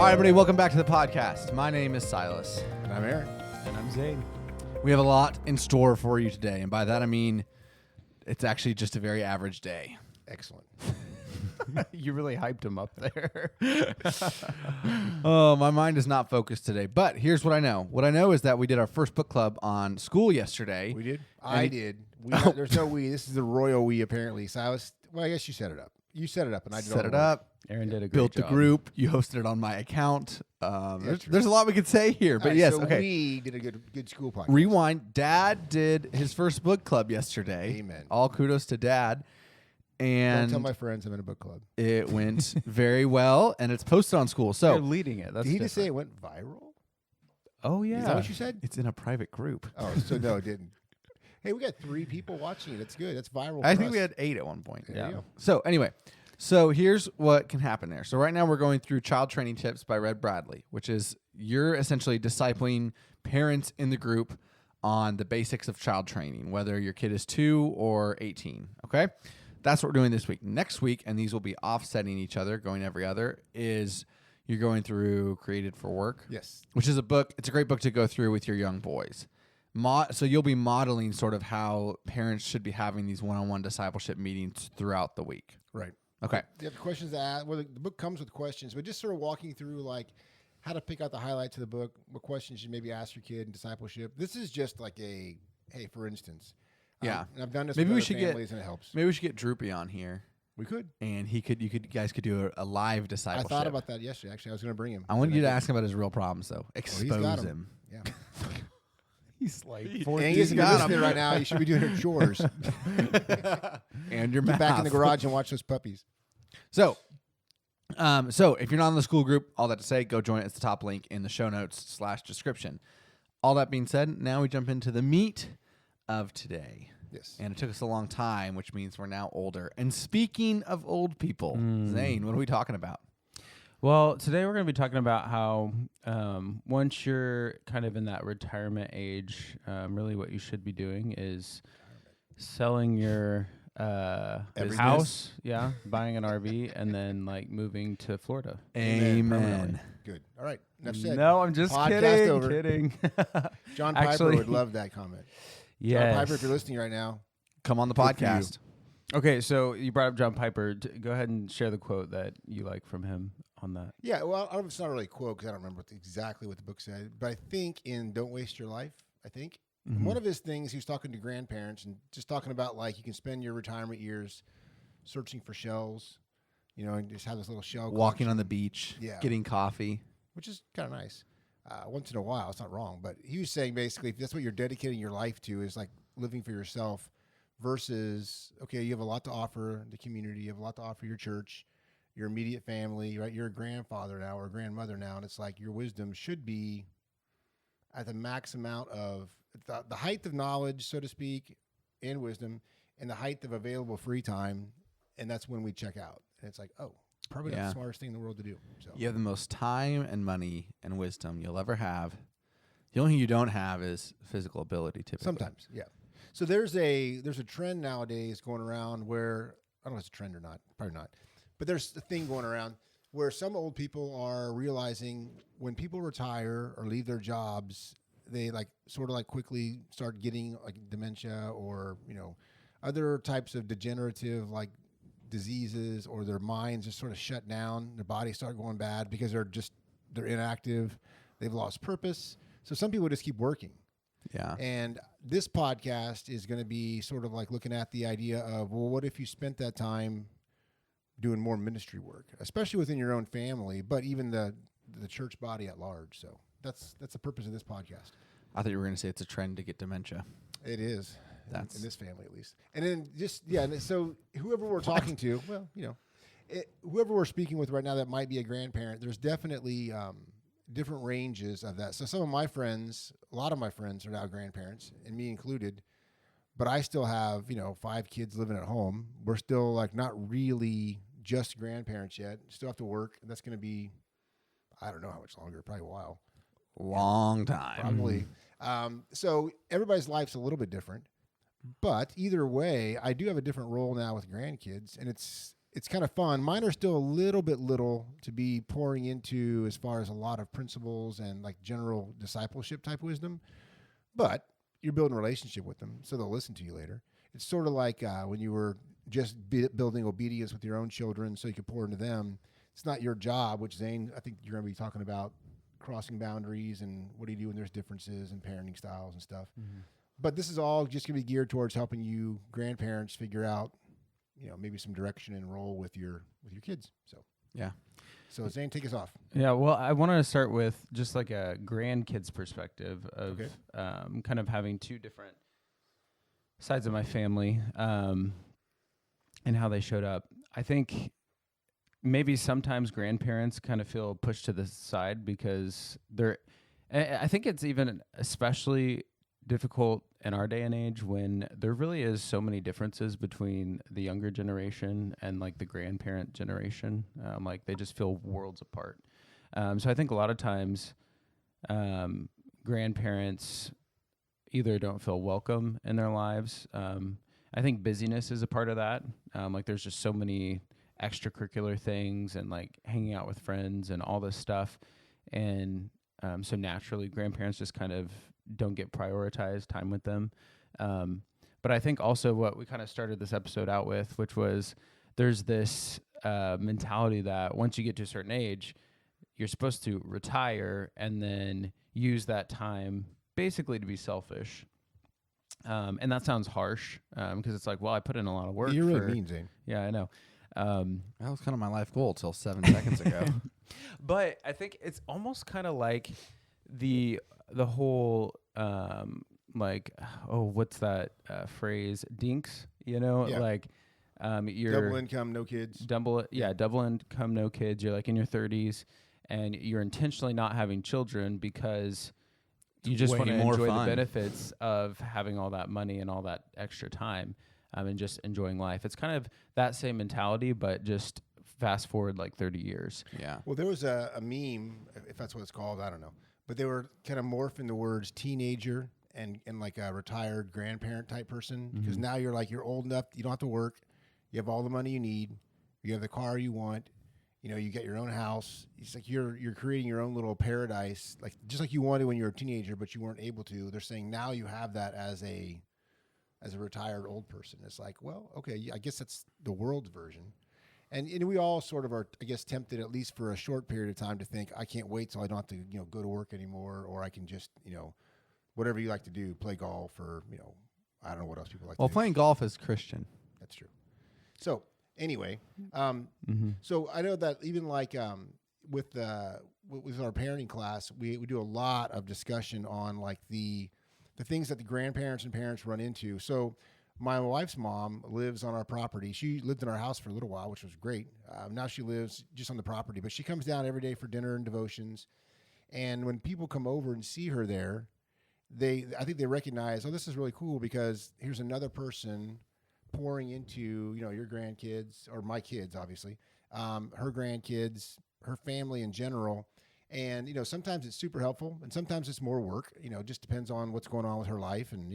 right, everybody, welcome back to the podcast. My name is Silas. And I'm Aaron. And I'm Zane. We have a lot in store for you today, and by that I mean it's actually just a very average day. Excellent. You really hyped him up there. Oh, my mind is not focused today, but here's what I know. What I know is that we did our first book club on school yesterday. We did? I did. There's no we. This is the royal we, apparently. Silas, well, I guess you set it up. You set it up, and I did Set it up. Aaron did a great Built job. the group. You hosted it on my account. There's a lot we could say here, but right, yes, so okay. we did a good school podcast. Rewind. Dad did his first book club yesterday. Amen. All kudos to Dad. And Don't tell my friends I'm in a book club. it went very well, and it's posted on school. You're So leading it. That's Did he just say it different. went viral? Oh, yeah. Is that what you said? it's in a private group. Oh, so no, it didn't. Hey, we got 3 people watching it. That's good. That's viral. I for think us. we had 8 at one point. There you go. So anyway, so here's what can happen there. So right now we're going through Child Training Tips by Red Bradley, which is you're essentially discipling parents in the group on the basics of child training, whether your kid is 2 or 18. Okay? That's what we're doing this week. Next week, and these will be offsetting each other, going every other, is you're going through Created for Work. Yes. Which is a book. It's a great book to go through with your young boys. So you'll be modeling sort of how parents should be having these one-on-one discipleship meetings throughout the week. Right. Okay. You have questions to ask. Well, the book comes with questions, but just sort of walking through like how to pick out the highlights of the book, what questions you maybe ask your kid in discipleship. This is just like hey, for instance. Yeah. And I've done this Maybe with we other should get- families, and it helps. Maybe we should get Droopy on here, We could. and you guys could do a live I discipleship. thought about that yesterday. Actually, I was going to bring him. I want but you to didn't. ask him about his real problems, though. he's Expose got him. Yeah. He's like Angus, if you're listening right now, you should be doing your chores. And your Get mouth. back in the garage and watch those puppies. So if you're not in the school group, all that to say, go join it. It's the top link in the show notes /description. All that being said, now we jump into the meat of today. Yes. And it took us a long time, which means we're now older. And speaking of old people, Zane, what are we talking about? Well, today we're going to be talking about how once you're kind of in that retirement age, really what you should be doing is selling your house, buying an RV, and then like moving to Florida. Amen. Good. All right. Enough said. No, I'm just Podcast kidding. over. Kidding. John Piper Actually- would love that comment. Yes. John Piper, if you're listening right now, Come on the Good for you. podcast. Okay, so you brought up John Piper. Go ahead and share the quote that you like from him on that. yeah, well, it's not really a quote because I don't remember exactly what the book said, but I think in Don't Waste Your Life, one of his things, he was talking to grandparents and just talking about like you can spend your retirement years searching for shells, and just have this little shell Walking collection, on the beach, Yeah. getting coffee. which is kind of nice. Once in a while, it's not wrong, but he was saying basically if that's what you're dedicating your life to is like living for yourself versus, okay, you have a lot to offer the community, you have a lot to offer your church, your immediate family, right? You're a grandfather now or a grandmother now, and it's like your wisdom should be at the max amount of the height of knowledge, so to speak, and wisdom, and the height of available free time, and that's when we check out. And it's like, oh, probably not Yeah. the smartest thing in the world to do. So You have the most time and money and wisdom you'll ever have. The only thing you don't have is physical ability, typically. sometimes, yeah. So there's a trend nowadays going around where I don't know if it's a trend or not, probably not, but there's a thing going around where some old people are realizing when people retire or leave their jobs, they like sort of like quickly start getting like dementia or other types of degenerative like diseases, or their minds just sort of shut down, their bodies start going bad because they're inactive, they've lost purpose. So some people just keep working. Yeah. And this podcast is going to be sort of like looking at the idea of, well, what if you spent that time doing more ministry work, especially within your own family, but even the church body at large. So that's the purpose of this podcast. I thought you were going to say it's a trend to get dementia. It is. That's in this family, at least. And then and so whoever we're talking to, well, whoever we're speaking with right now that might be a grandparent, there's definitely different ranges of that. So some of my friends, a lot of my friends are now grandparents, and me included, but I still have, 5 kids living at home. We're still like not really just grandparents yet. Still have to work. And that's going to be, I don't know how much longer, probably a while. long time. Probably. So everybody's life's a little bit different, but either way, I do have a different role now with grandkids, and it's it's kind of fun. Mine are still a little bit little to be pouring into as far as a lot of principles and like general discipleship type wisdom, but you're building a relationship with them, so they'll listen to you later. It's sort of like when you were just building obedience with your own children so you could pour into them. It's not your job, which Zane, I think you're going to be talking about crossing boundaries and what do you do when there's differences in parenting styles and stuff. Mm-hmm. But this is all just going to be geared towards helping you grandparents figure out, maybe some direction and role with your kids. So yeah. So Zane, take us off. Yeah, well, I wanted to start with just like a grandkids perspective of kind of having two different sides of my family and how they showed up. I think maybe sometimes grandparents kind of feel pushed to the side because I think it's even especially difficult in our day and age when there really is so many differences between the younger generation and like the grandparent generation. Like they just feel worlds apart. So I think a lot of times grandparents either don't feel welcome in their lives. I think busyness is a part of that. Like there's just so many extracurricular things and like hanging out with friends and all this stuff. And so naturally grandparents just kind of don't get prioritized time with them. But I think also what we kind of started this episode out with, which was there's this mentality that once you get to a certain age, you're supposed to retire and then use that time basically to be selfish. And that sounds harsh because it's like, well, I put in a lot of work. You're really mean, Zane. Yeah, I know. That was kind of my life goal till 7 seconds ago. But I think it's almost kind of like the whole what's that phrase? Dinks, like you're double income, no kids. Double income, no kids. You're like in your 30s, and you're intentionally not having children because you just want to enjoy the benefits of having all that money and all that extra time, and just enjoying life. It's kind of that same mentality, but just fast forward like 30 years. Yeah. Well, there was a meme, if that's what it's called, I don't know. But they were kind of morphing the words teenager and like a retired grandparent type person. Because now you're old enough, you don't have to work. You have all the money you need. You have the car you want. You get your own house. It's like you're creating your own little paradise, like just like you wanted when you were a teenager, but you weren't able to. They're saying now you have that as a retired old person. It's like, well, okay, I guess that's the world's version. And we all sort of are, I guess, tempted at least for a short period of time to think, I can't wait till I don't have to, go to work anymore, or I can just, whatever you like to do, play golf, or, I don't know what else people like to do. Well, playing golf is Christian. That's true. So anyway, so I know that even like with our parenting class, we do a lot of discussion on like the things that the grandparents and parents run into. So my wife's mom lives on our property. She lived in our house for a little while, which was great. Now she lives just on the property, but she comes down every day for dinner and devotions. And when people come over and see her there, I think they recognize, oh, this is really cool because here's another person pouring into, your grandkids, or my kids, obviously, her grandkids, her family in general. And, sometimes it's super helpful and sometimes it's more work, it just depends on what's going on with her life and,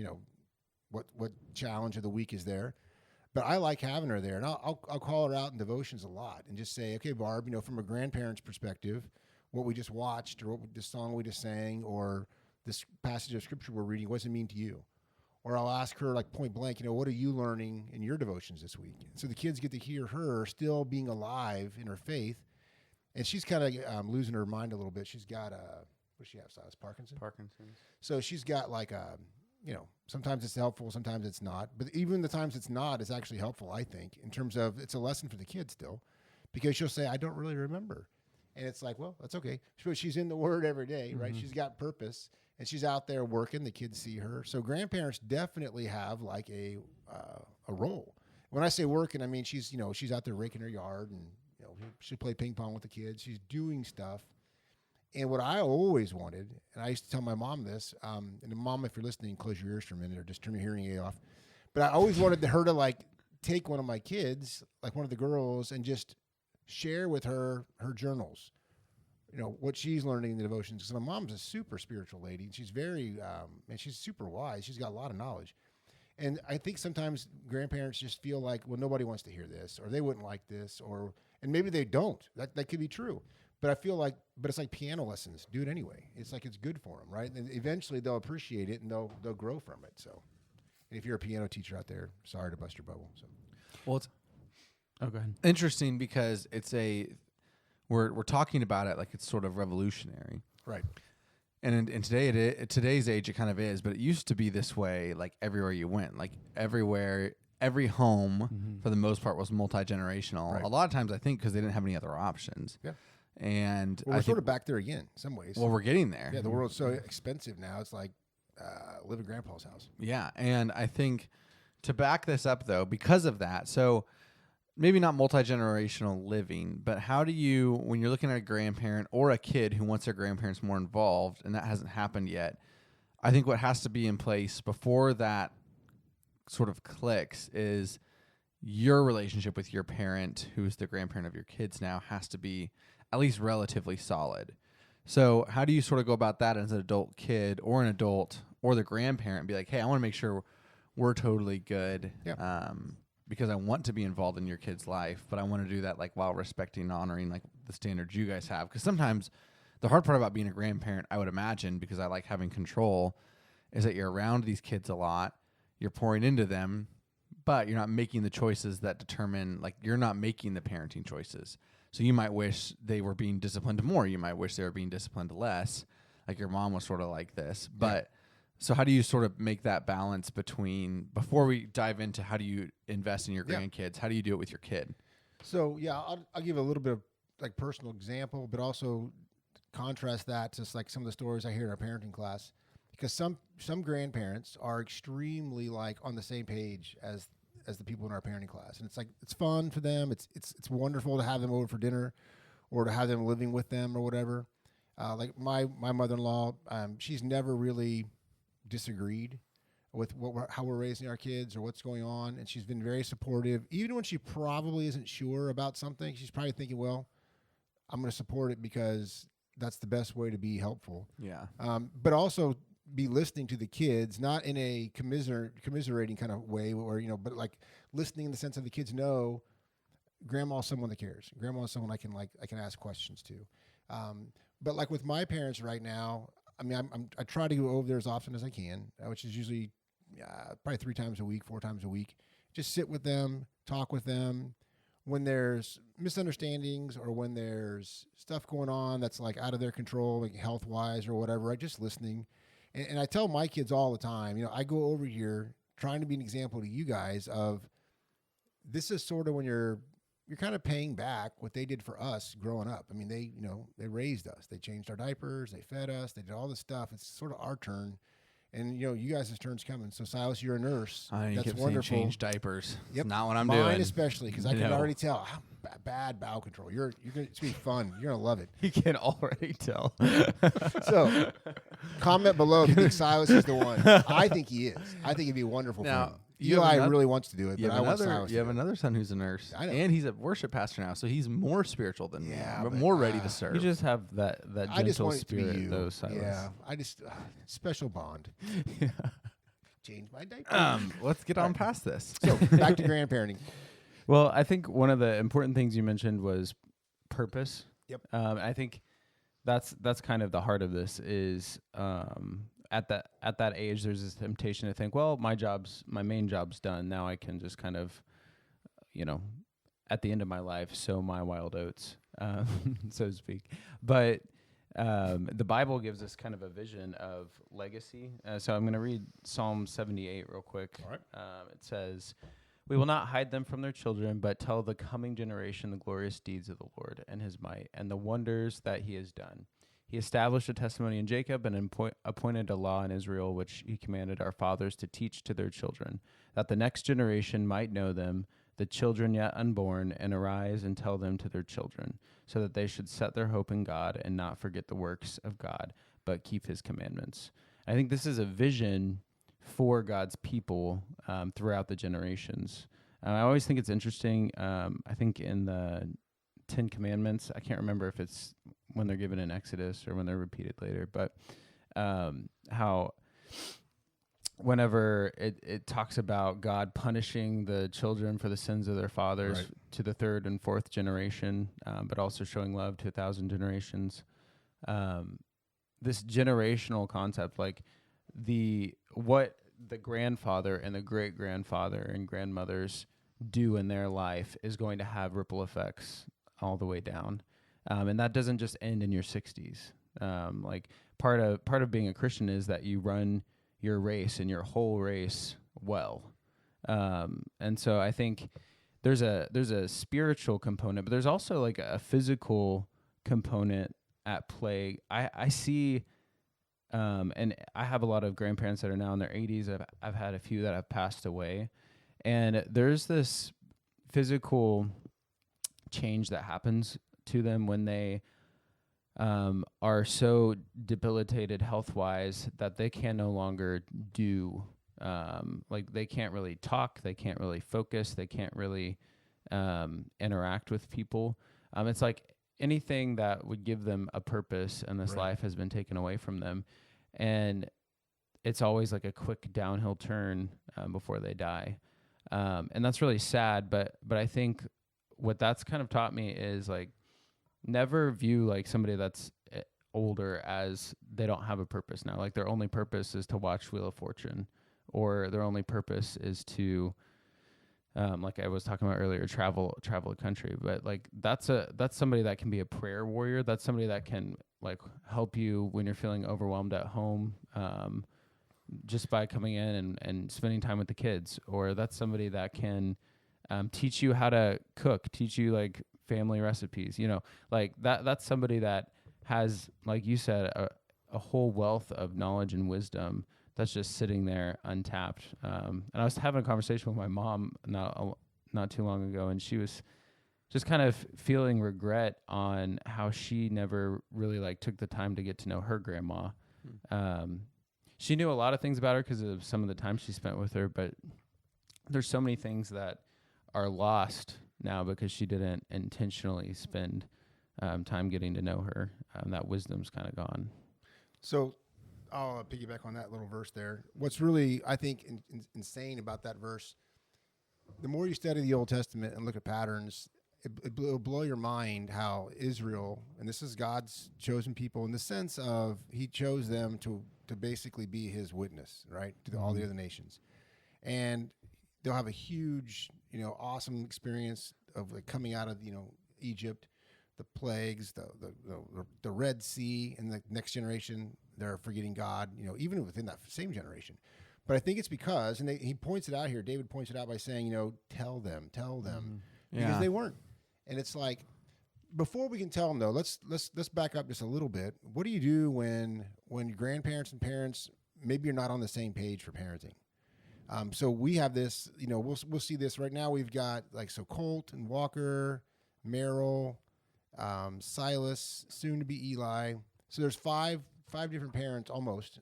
what challenge of the week is there. But I like having her there, and I'll call her out in devotions a lot and just say, okay, Barb, from a grandparent's perspective, what we just watched, or the song we just sang, or this passage of scripture we're reading, what does it mean to you? Or I'll ask her like point blank, what are you learning in your devotions this week? So the kids get to hear her still being alive in her faith, and she's kind of losing her mind a little bit. She's got what does she have, Silas? Parkinson's. So she's got like sometimes it's helpful, sometimes it's not. But even the times it's not, it's actually helpful, I think, in terms of it's a lesson for the kids still, because she'll say, I don't really remember. And it's like, well, that's okay. She's in the Word every day, right? She's got purpose, and she's out there working. The kids see her. So grandparents definitely have like a role. When I say working, I mean she's out there raking her yard, and she play ping pong with the kids. She's doing stuff. And what I always wanted, and I used to tell my mom this, and Mom, if you're listening, close your ears for a minute or just turn your hearing aid off. But I always wanted her to like take one of my kids, like one of the girls, and just share with her journals, what she's learning in the devotions. Because my mom's a super spiritual lady, and she's very, and she's super wise. She's got a lot of knowledge. And I think sometimes grandparents just feel like, well, nobody wants to hear this, or they wouldn't like this, and maybe they don't. That could be true. But I feel like, it's like piano lessons. Do it anyway. It's like it's good for them, right? And eventually they'll appreciate it and they'll grow from it. So, and if you're a piano teacher out there, sorry to bust your bubble. So, Well, it's Oh, go ahead. interesting because we're talking about it like it's sort of revolutionary. right. And in today's age, it kind of is, but it used to be this way, like everywhere you went, like everywhere, every home for the most part was multi-generational. Right. A lot of times, I think, because they didn't have any other options. Yeah. And Well, I we're think, sort of back there again, in some ways. well, we're getting there. Yeah, the world's so expensive now. It's like live at grandpa's house. Yeah, and I think to back this up, though, because of that, so maybe not multi-generational living, but how do you, when you're looking at a grandparent or a kid who wants their grandparents more involved, and that hasn't happened yet, I think what has to be in place before that sort of clicks is your relationship with your parent, who's the grandparent of your kids now, has to be at least relatively solid. So how do you sort of go about that as an adult kid or an adult or the grandparent and be like, hey, I want to make sure we're totally good. Yeah. Because I want to be involved in your kid's life, but I want to do that like while respecting and honoring like the standards you guys have. Because sometimes the hard part about being a grandparent, I would imagine, because I like having control, is that you're around these kids a lot, you're pouring into them, but you're not making the choices that determine, like you're not making the parenting choices. So you might wish they were being disciplined more. You might wish they were being disciplined less. Like your mom was sort of like this, but. So how do you sort of make that balance between, before we dive into how do you invest in your grandkids, how do you do it with your kid? So yeah, I'll give a little bit of like personal example, but also contrast that to like some of the stories I hear in our parenting class, because some grandparents are extremely like on the same page as the people in our parenting class, and it's like it's fun for them. It's wonderful to have them over for dinner, or to have them living with them or whatever. Like my mother-in-law, she's never really disagreed with how we're raising our kids or what's going on, and she's been very supportive. Even when she probably isn't sure about something, she's probably thinking, well, I'm going to support it because that's the best way to be helpful. Yeah. But also be listening to the kids, not in a commiserating kind of way, where but like listening in the sense of the kids know grandma's someone that cares. Grandma's someone I can ask questions to. But like with my parents right now, I mean, I try to go over there as often as I can, which is usually probably 3 times a week, 4 times a week. Just sit with them, talk with them. When there's misunderstandings or when there's stuff going on that's like out of their control, like health-wise or whatever, just listening. And I tell my kids all the time, I go over here trying to be an example to you guys of this is sort of when you're kind of paying back what they did for us growing up. I mean, they raised us. They changed our diapers. They fed us. They did all this stuff. It's sort of our turn. And, you guys' turn's coming. So, Silas, you're a nurse. That's wonderful. Change diapers. Yep. It's not what I'm Mine doing. Mine especially, because I can already tell bad bowel control. It's going to be fun. You're going to love it. You can already tell. So, comment below if you think Silas is the one. I think he is. I think it'd be wonderful for him. Eli really wants to do it, but I want Silas. You have another son who's a nurse, I know. and he's a worship pastor now, so he's more spiritual than me, but but, more ready to serve. You just have that I just gentle want it to be spirit, you. though, Silas. Yeah, I just special bond. Yeah. Change my diaper. Let's get on past this. So back to grandparenting. Well, I think one of the important things you mentioned was purpose. Yep. I think that's kind of the heart of this is at that age, there's this temptation to think, well, my main job's done. Now I can just kind of, at the end of my life, sow my wild oats, so to speak. But the Bible gives us kind of a vision of legacy. So I'm going to read Psalm 78 real quick. All right. It says, "We will not hide them from their children, but tell the coming generation the glorious deeds of the Lord and his might and the wonders that he has done. He established a testimony in Jacob and appointed a law in Israel, which he commanded our fathers to teach to their children, that the next generation might know them, the children yet unborn, and arise and tell them to their children, so that they should set their hope in God and not forget the works of God, but keep his commandments." I think this is a vision for God's people throughout the generations. I always think it's interesting. I think in the 10 Commandments, I can't remember if it's when they're given in Exodus or when they're repeated later, but how whenever it talks about God punishing the children for the sins of their fathers Right. to the third and fourth generation, but also showing love to 1,000 generations. This generational concept, like what the grandfather and the great grandfather and grandmothers do in their life is going to have ripple effects all the way down, and that doesn't just end in your 60s. Like part of being a Christian is that you run your race and your whole race well. And so I think there's a spiritual component, but there's also like a physical component at play. I see, and I have a lot of grandparents that are now in their 80s. I've had a few that have passed away, and there's this physical change that happens to them when they are so debilitated health-wise that they can no longer do, like they can't really talk, they can't really focus, they can't really interact with people. It's like anything that would give them a purpose in this life has been taken away from them. And it's always like a quick downhill turn before they die. And that's really sad, but I think what that's kind of taught me is like, never view like somebody that's older as they don't have a purpose now. Like their only purpose is to watch Wheel of Fortune, or their only purpose is to, like I was talking about earlier, travel a country. But like that's somebody that can be a prayer warrior. That's somebody that can like help you when you're feeling overwhelmed at home, just by coming in and spending time with the kids. Or that's somebody that can teach you how to cook, teach you like family recipes, like that's somebody that has, like you said, a whole wealth of knowledge and wisdom that's just sitting there untapped. And I was having a conversation with my mom not too long ago, and she was just kind of feeling regret on how she never really like took the time to get to know her grandma. She knew a lot of things about her because of some of the time she spent with her, but there's so many things that are lost now because she didn't intentionally spend time getting to know her. That wisdom's kind of gone. So I'll piggyback on that little verse there. What's really, I think, insane about that verse, the more you study the Old Testament and look at patterns, it'll blow your mind how Israel, and this is God's chosen people in the sense of he chose them to basically be his witness, right, to all the other nations. And they'll have a huge, awesome experience of like coming out of, Egypt, the plagues, the Red Sea, and the next generation, they're forgetting God, even within that same generation. But I think it's because, and he points it out here, David points it out by saying, tell them, because they weren't. And it's like, before we can tell them though, let's back up just a little bit. What do you do when your grandparents and parents, maybe you're not on the same page for parenting? So we have this, we'll see this right now. We've got Colt and Walker, Merrill, Silas, soon to be Eli. So there's five different parents almost,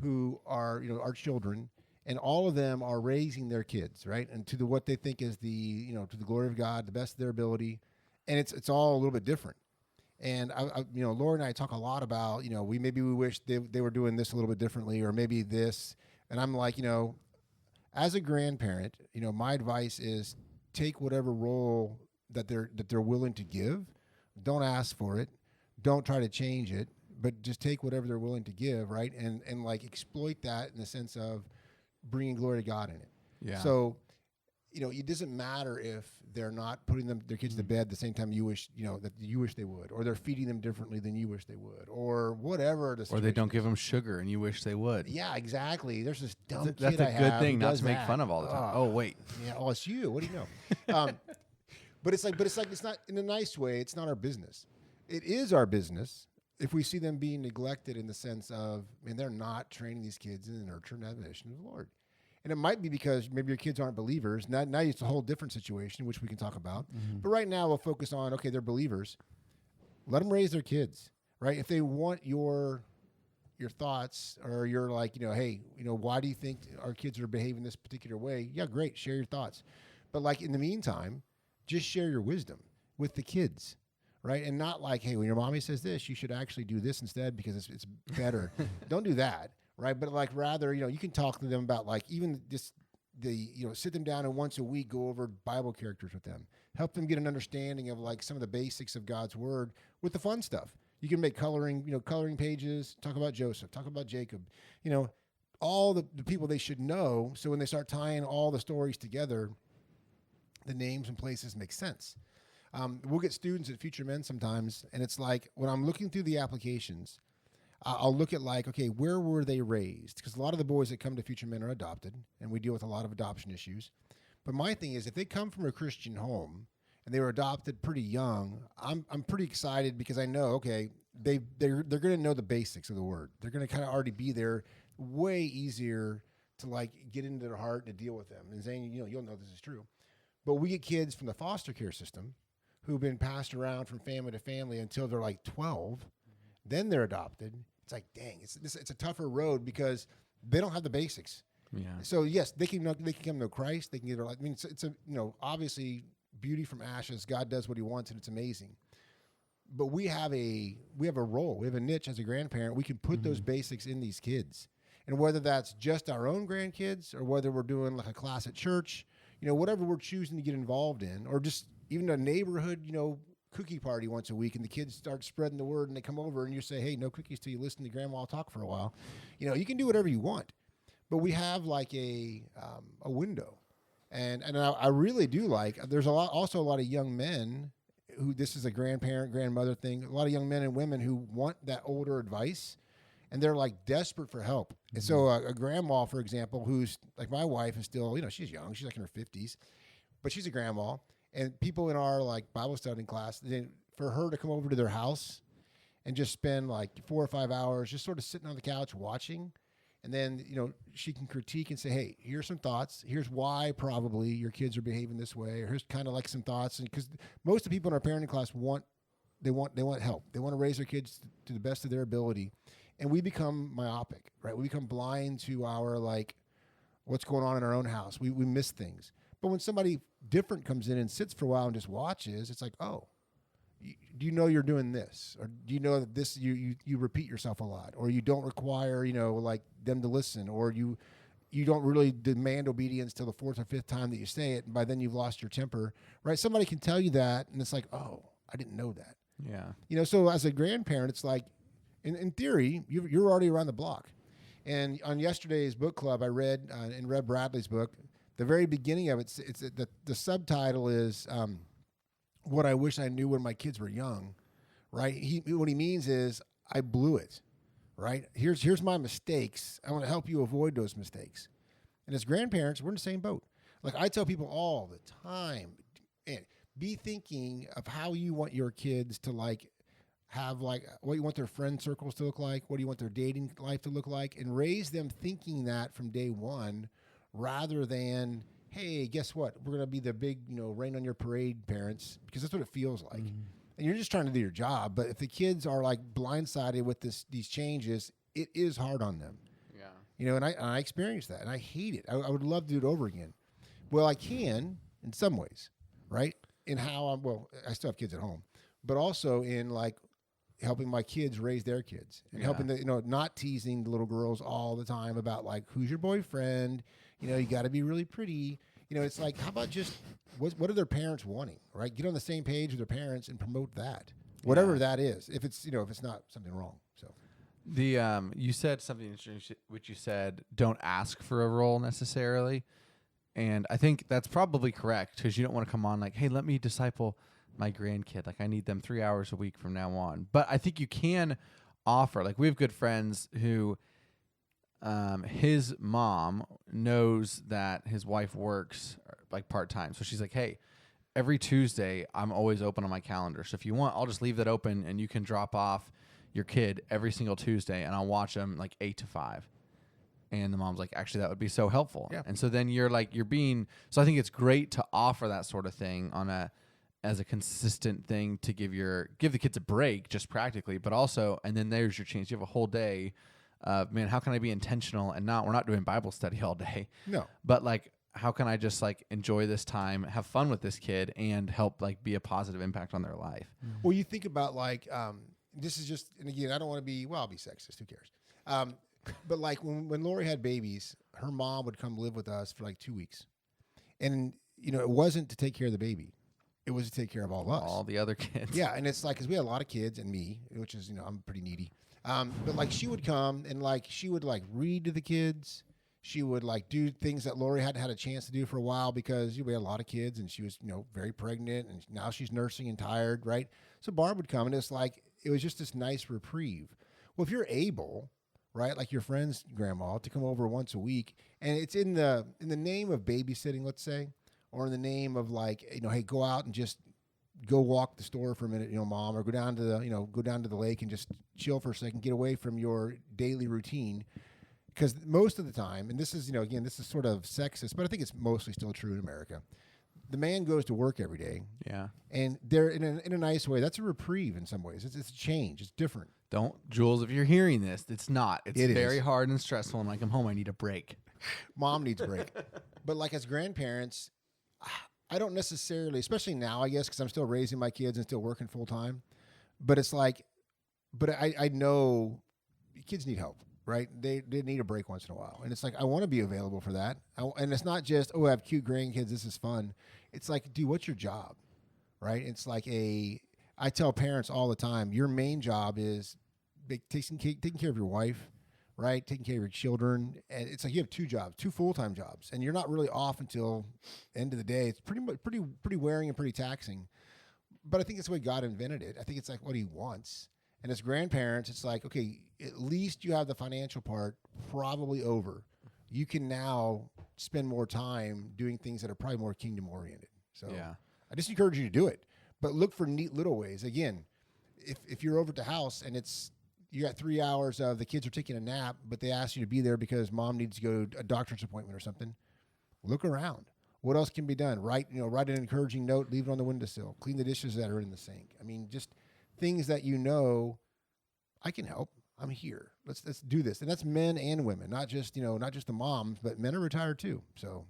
who are, our children, and all of them are raising their kids, right? And to what they think is the, to the glory of God, the best of their ability. And it's all a little bit different. And Laura and I talk a lot about, we wish they were doing this a little bit differently, or maybe this. And I'm like, as a grandparent, my advice is take whatever role that they're willing to give. Don't ask for it. Don't try to change it, but just take whatever they're willing to give, right? And like exploit that in the sense of bringing glory to God in it. Yeah. So, it doesn't matter if they're not putting their kids to bed the same time you wish, that you wish they would, or they're feeding them differently than you wish they would, or whatever the situation Or they don't is. give them sugar and you wish they would. Yeah, exactly. There's this dumb kid That's a I good have thing who not does to make that. fun of all the time. Oh, wait. Yeah, it's you. What do you know? But it's not in a nice way. It's not our business. It is our business if we see them being neglected in the sense of, they're not training these kids in the nurture and admonition of the Lord. And it might be because maybe your kids aren't believers. Now it's a whole different situation, which we can talk about. Mm-hmm. But right now we'll focus on, okay, they're believers. Let them raise their kids, right? If they want your thoughts, or you're like, hey, why do you think our kids are behaving this particular way? Yeah, great. Share your thoughts. But like in the meantime, just share your wisdom with the kids, right? And not like, hey, when your mommy says this, you should actually do this instead because it's better. Don't do that. right? But like rather, you can talk to them about like even just sit them down and once a week go over Bible characters with them. Help them get an understanding of like some of the basics of God's word with the fun stuff. You can make coloring pages, talk about Joseph, talk about Jacob, all the people they should know. So when they start tying all the stories together, the names and places make sense. We'll get students at Future Men sometimes, and it's like when I'm looking through the applications, I'll look at like, okay, where were they raised? Because a lot of the boys that come to Future Men are adopted, and we deal with a lot of adoption issues. But my thing is, if they come from a Christian home and they were adopted pretty young, I'm pretty excited because I know, okay, they're going to know the basics of the word. They're going to kind of already be there. Way easier to like get into their heart and to deal with them. And Zane, you'll know this is true. But we get kids from the foster care system who've been passed around from family to family until they're like 12. Then they're adopted. It's like, dang, it's a tougher road because they don't have the basics. Yeah. So yes, they can come to know Christ. They can get their life. I mean, it's a obviously beauty from ashes. God does what He wants, and it's amazing. But we have a role. We have a niche as a grandparent. We can put those basics in these kids. And whether that's just our own grandkids or whether we're doing like a class at church, whatever we're choosing to get involved in, or just even a neighborhood, cookie party once a week, and the kids start spreading the word and they come over and you say, hey, no cookies till you listen to grandma talk for a while. You can do whatever you want, but we have like a window. And I really do like, there's also a lot of young men who, this is a grandmother thing, a lot of young men and women who want that older advice. And they're like desperate for help. And so a grandma, for example, who's like my wife is still, she's young. She's like in her 50s, but she's a grandma. And people in our like Bible study class, for her to come over to their house and just spend like 4 or 5 hours just sort of sitting on the couch watching. And then, she can critique and say, hey, here's some thoughts. Here's why probably your kids are behaving this way. Or here's kind of like some thoughts. And because most of the people in our parenting class want help. They want to raise their kids to the best of their ability. And we become myopic, right? We become blind to our, like, what's going on in our own house. We miss things. But when somebody different comes in and sits for a while and just watches, it's like, oh, do you know you're doing this? Or do you know that this, you repeat yourself a lot? Or you don't require, like them to listen? Or you don't really demand obedience till the 4th or 5th time that you say it, and by then you've lost your temper, right? Somebody can tell you that, and it's like, oh, I didn't know that. Yeah. So as a grandparent, it's like, in theory, you're already around the block. And on yesterday's book club, I read in Red Bradley's book, the very beginning of it, the subtitle is "What I Wish I Knew When My Kids Were Young." Right? What he means is I blew it. Right? Here's my mistakes. I want to help you avoid those mistakes. And as grandparents, we're in the same boat. Like I tell people all the time, man, be thinking of how you want your kids to like have like what you want their friend circles to look like, what do you want their dating life to look like, and raise them thinking that from day one rather than, hey, guess what? We're going to be the big, rain on your parade parents, because that's what it feels like. And you're just trying to do your job. But if the kids are like blindsided with these changes, it is hard on them. Yeah. And I experienced that and I hate it. I would love to do it over again. Well, I can in some ways, right? In how I still have kids at home, but also in like helping my kids raise their kids and helping not teasing the little girls all the time about like, who's your boyfriend? You got to be really pretty. It's like, how about just what are their parents wanting, right? Get on the same page with their parents and promote that, whatever that is. If it's, if it's not something wrong. So you said something interesting, which you said, don't ask for a role necessarily. And I think that's probably correct, because you don't want to come on like, hey, let me disciple my grandkid. Like I need them 3 hours a week from now on. But I think you can offer, like we have good friends who his mom knows that his wife works like part-time. So she's like, hey, every Tuesday I'm always open on my calendar. So if you want, I'll just leave that open and you can drop off your kid every single Tuesday and I'll watch them like 8 to 5. And the mom's like, actually, that would be so helpful. Yeah. And so then so I think it's great to offer that sort of thing as a consistent thing to give the kids a break, just practically, but also, and then there's your chance. You have a whole day of, man, how can I be intentional and we're not doing Bible study all day. No. But like, how can I just like enjoy this time, have fun with this kid, and help like be a positive impact on their life? Mm-hmm. Well, you think about like, this is just, and again, I don't want to be, I'll be sexist. Who cares? But like when Lori had babies, her mom would come live with us for like 2 weeks. And, it wasn't to take care of the baby. It was to take care of all of us. All the other kids. Yeah, and it's like, because we had a lot of kids and me, which is, I'm pretty needy. But like she would come and like she would like read to the kids. She would like do things that Lori hadn't had a chance to do for a while because we had a lot of kids and she was, very pregnant and now she's nursing and tired, right? So Barb would come and it's like, it was just this nice reprieve. Well, if you're able, right, like your friend's grandma, to come over once a week, and it's in the name of babysitting, let's say, or in the name of like, hey, go out and just go walk the store for a minute, mom, or go down to the lake and just chill for a second, get away from your daily routine. Because most of the time, and this is, again, this is sort of sexist, but I think it's mostly still true in America. The man goes to work every day. Yeah. And they're in a nice way. That's a reprieve in some ways. It's a change. It's different. Don't, Jules, if you're hearing this, it's not. It's It very is. hard and stressful. And when I come home, I need a break. Mom needs a break. But like as grandparents, I don't necessarily, especially now, I guess, because I'm still raising my kids and still working full time. But it's like, I know kids need help, right? They need a break once in a while. And it's like, I want to be available for that. And it's not just, I have cute grandkids, this is fun. It's like, dude, what's your job, right? It's like I tell parents all the time, your main job is taking care of your wife, right? Taking care of your children. And it's like you have two jobs, two full-time jobs, and you're not really off until end of the day. It's pretty wearing and pretty taxing. But I think it's the way God invented it. I think it's like what he wants. And as grandparents, it's like, okay, at least you have the financial part probably over. You can now spend more time doing things that are probably more kingdom-oriented. So Yeah. I just encourage you to do it. But look for neat little ways. Again, if you're over at the house and you got 3 hours of the kids are taking a nap, but they ask you to be there because mom needs to go to a doctor's appointment or something, look around. What else can be done? Write an encouraging note, leave it on the windowsill, clean the dishes that are in the sink. I mean, just things that I can help. I'm here. Let's do this. And that's men and women, not just the moms, but men are retired too. So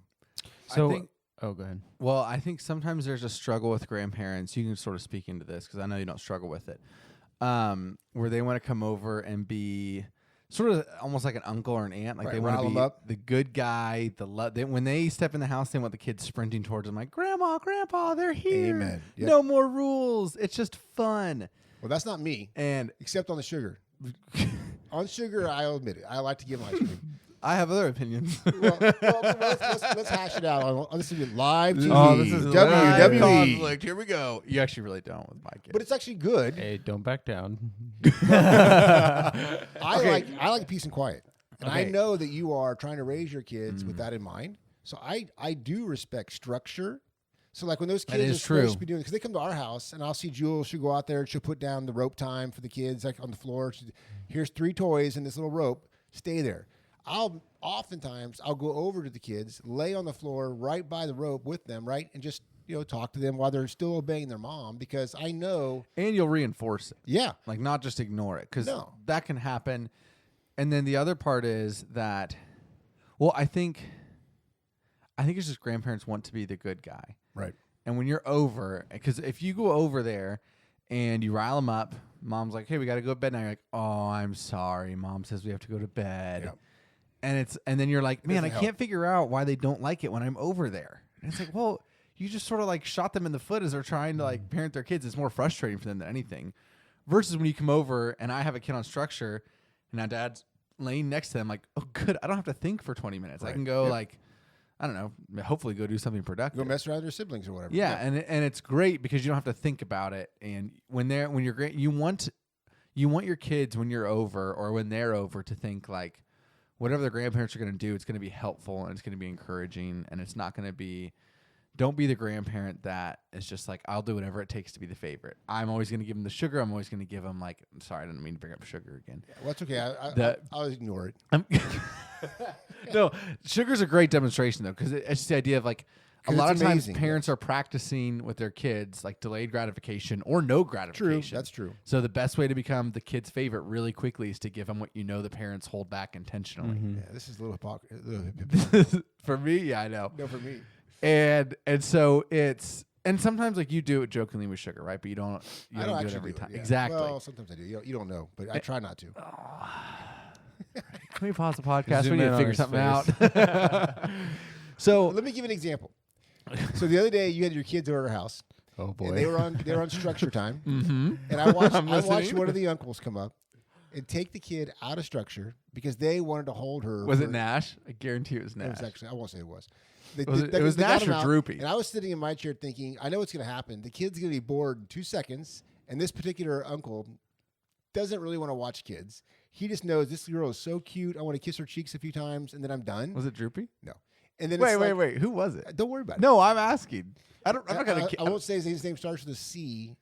So, I think, oh, go ahead. well, I think sometimes there's a struggle with grandparents. You can sort of speak into this because I know you don't struggle with it. Where they want to come over and be sort of almost like an uncle or an aunt. Like Right, they want rile to 'em be up. the good guy. When they step in the house, they want the kids sprinting towards them like, Grandma, Grandpa, they're here. Amen. Yep. No more rules. It's just fun. well, that's not me, And except on the sugar. On sugar, I'll admit it. I like to give them ice cream. I have other opinions. well, let's hash it out on this is live TV. Oh, this is Live WWE. conflict. Here we go. You actually really don't with my kids. But it's actually good. Hey, don't back down. I like peace and quiet. And I Okay. know that you are trying to raise your kids with that in mind. So I do respect structure. So like when those That kids is are supposed true. to be doing, because they come to our house and I'll see Jules, she'll go out there and she'll put down the rope time for the kids like on the floor. Here's 3 toys and this little rope. Stay there. I'll go over to the kids, lay on the floor right by the rope with them, right? And just, talk to them while they're still obeying their mom because I know. And you'll reinforce it. Yeah. Like not just ignore it because No. that can happen. And then the other part is that, well, I think it's just grandparents want to be the good guy. Right. And when you're over, because if you go over there and you rile them up, mom's like, hey, we got to go to bed now. You're like, oh, I'm sorry. Mom says we have to go to bed. Yep. And then you're like, man, I Doesn't can't help. figure out why they don't like it when I'm over there. And it's like, well, you just sort of like shot them in the foot as they're trying to like parent their kids. It's more frustrating for them than anything. Versus when you come over and I have a kid on structure and now dad's laying next to them, like, oh, good. I don't have to think for 20 minutes. I Right. can go Yep. like, I don't know, hopefully go do something productive. Go mess around with their siblings or whatever. Yeah, and it's great because you don't have to think about it. And when you're great, you want your kids when you're over or when they're over to think like whatever their grandparents are going to do, it's going to be helpful and it's going to be encouraging and it's not going to be. Don't be the grandparent that is just like, I'll do whatever it takes to be the favorite. I'm always going to give them the sugar. I'm always going to give them like, sorry, I didn't mean to bring up sugar again. Yeah, well, it's okay. The- I'll ignore it. No, sugar's a great demonstration though, because it's just the idea of like a 'Cause lot of it's times amazing, parents are practicing with their kids like delayed gratification or no True. gratification. That's true. So the best way to become the kid's favorite really quickly is to give them what you know the parents hold back intentionally. Yeah, this is a little hypocrisy. For me, yeah, I know. No, for me. And so it's sometimes like you do it jokingly with sugar, right? But you don't I don't do it actually every do time. yeah. Exactly. Well, sometimes I do. You don't know, but I try not to. Can we pause the podcast? Zoom We need in to on figure his something face. out. So Let me give you an example. So the other day, you had your kids over at our house. oh And they were on structure time. Mm-hmm. And I watched listening. one of the uncles come up and take the kid out of structure because they wanted to hold her. Was it for- Nash? I guarantee it was It Nash. was actually, I won't say it was. It was they got Nash him or out, Droopy? And I was sitting in my chair thinking, I know what's going to happen. The kid's going to be bored in 2 seconds, and this particular uncle doesn't really want to watch kids. He just knows this girl is so cute. I want to kiss her cheeks a few times, and then I'm done. Was it Droopy? No. And then Wait. Who was it? Don't worry about it. No, I'm asking. I'm not gonna. I won't say his name starts with a C.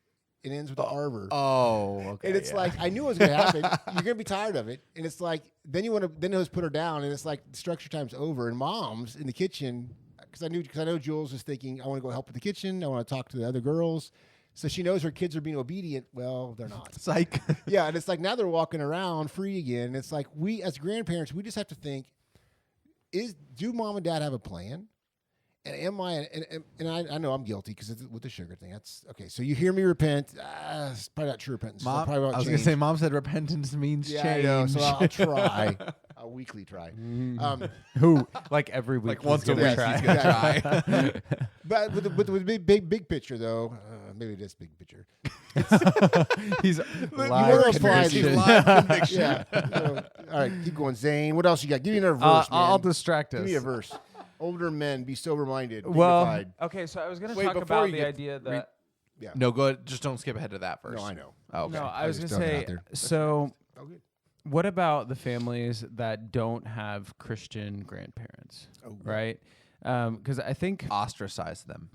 It ends with an Arbor. Oh, okay. And it's like, I knew it was going to happen. You're going to be tired of it. And it's like, then you want to, then just put her down. And it's like, structure time's over. And mom's in the kitchen, because I know Jules was thinking, I want to go help with the kitchen. I want to talk to the other girls. So she knows her kids are being obedient. Well, they're not. psych. Yeah. And it's like, now they're walking around free again. And it's like, we as grandparents, we just have to think, do mom and dad have a plan? And am I? And I know I'm guilty because with the sugar thing. That's okay. So you hear me repent. It's probably not true repentance. Mom, Probably won't I was gonna change. say, Mom said repentance means Yeah, change. I know. So I'll try. I'll weekly try. Who? Like every week. Like once a he's gonna week, try. he's gonna try. But with the big picture though, maybe this big picture. He's wanna live apply conviction. these. Live conviction. Yeah. All right, keep going, Zane. What else you got? Give me another verse, man. I'll distract us. Give me a verse. Older men, be sober-minded. Well, dignified. okay, so I was going Wait, to talk before about you the get- idea that. Yeah. No, go ahead. Just don't skip ahead to that first. No, I know. Oh, okay. No, I was going just to throwing it say, out there. so Oh, good. what about the families that don't have Christian grandparents, Oh, right? Because I think, Ostracize them.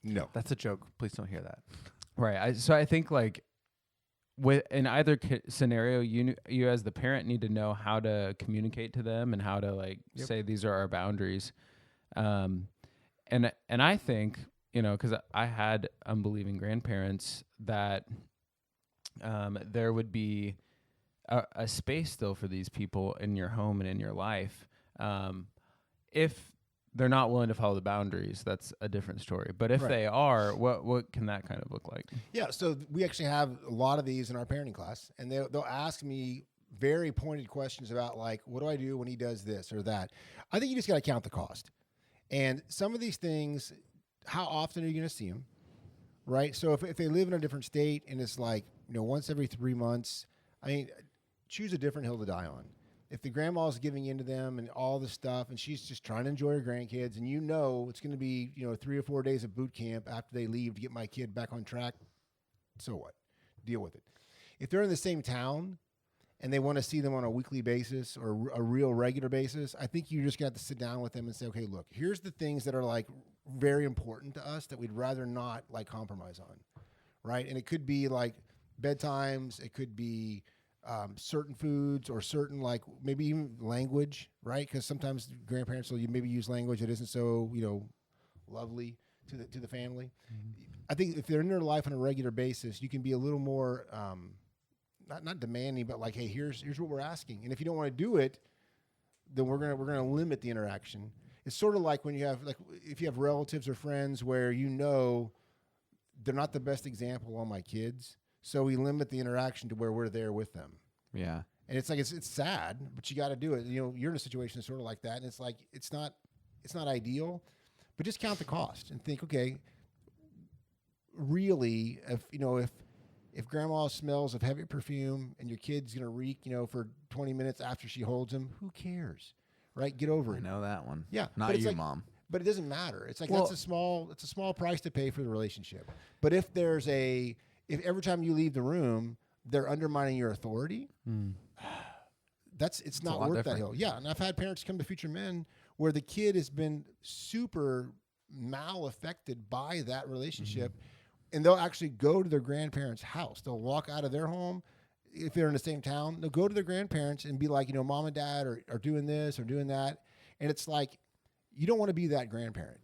No. That's a joke. Please don't hear that. right, so I think like in either scenario, you as the parent need to know how to communicate to them and how to like say these are our boundaries. And I think, because I had unbelieving grandparents that there would be a space still for these people in your home and in your life. If they're not willing to follow the boundaries, that's a different story. But if Right. they are, what can that kind of look like? Yeah, so we actually have a lot of these in our parenting class, and they'll ask me very pointed questions about like, what do I do when he does this or that? I think you just got to count the cost. And some of these things, how often are you going to see them, right? So if they live in a different state and it's like, once every 3 months, I mean, choose a different hill to die on. If the grandma's giving in to them and all this stuff and she's just trying to enjoy her grandkids and it's going to be, 3 or 4 days of boot camp after they leave to get my kid back on track, so what? Deal with it. If they're in the same town and they want to see them on a weekly basis or a real regular basis, I think you just got to sit down with them and say, okay, look, here's the things that are like very important to us that we'd rather not like compromise on, right? And it could be like bedtimes, it could be certain foods or certain like maybe even language, right? Because sometimes grandparents will maybe use language that isn't so lovely to the family. Mm-hmm. I think if they're in their life on a regular basis, you can be a little more not demanding, but like, hey, here's what we're asking, and if you don't want to do it, then we're gonna limit the interaction. It's sort of like when you have if you have relatives or friends where they're not the best example on my kids. So we limit the interaction to where we're there with them. Yeah. And it's like it's sad, but you got to do it. You're in a situation sort of like that, and it's like it's not ideal, but just count the cost and think, okay, really, if grandma smells of heavy perfume and your kid's gonna reek, for 20 minutes after she holds him, who cares, right? Get over I it. know that one. Yeah, but Not it's you, like- Mom. But it doesn't matter. It's like Well- it's a small price to pay for the relationship. But if every time you leave the room, they're undermining your authority, it's not lot worth different. that hill. Yeah, and I've had parents come to Future Men where the kid has been super mal-affected by that relationship, and they'll actually go to their grandparents' house. They'll walk out of their home. If they're in the same town, they'll go to their grandparents and be like, Mom and Dad are doing this or doing that. And it's like, you don't want to be that grandparent.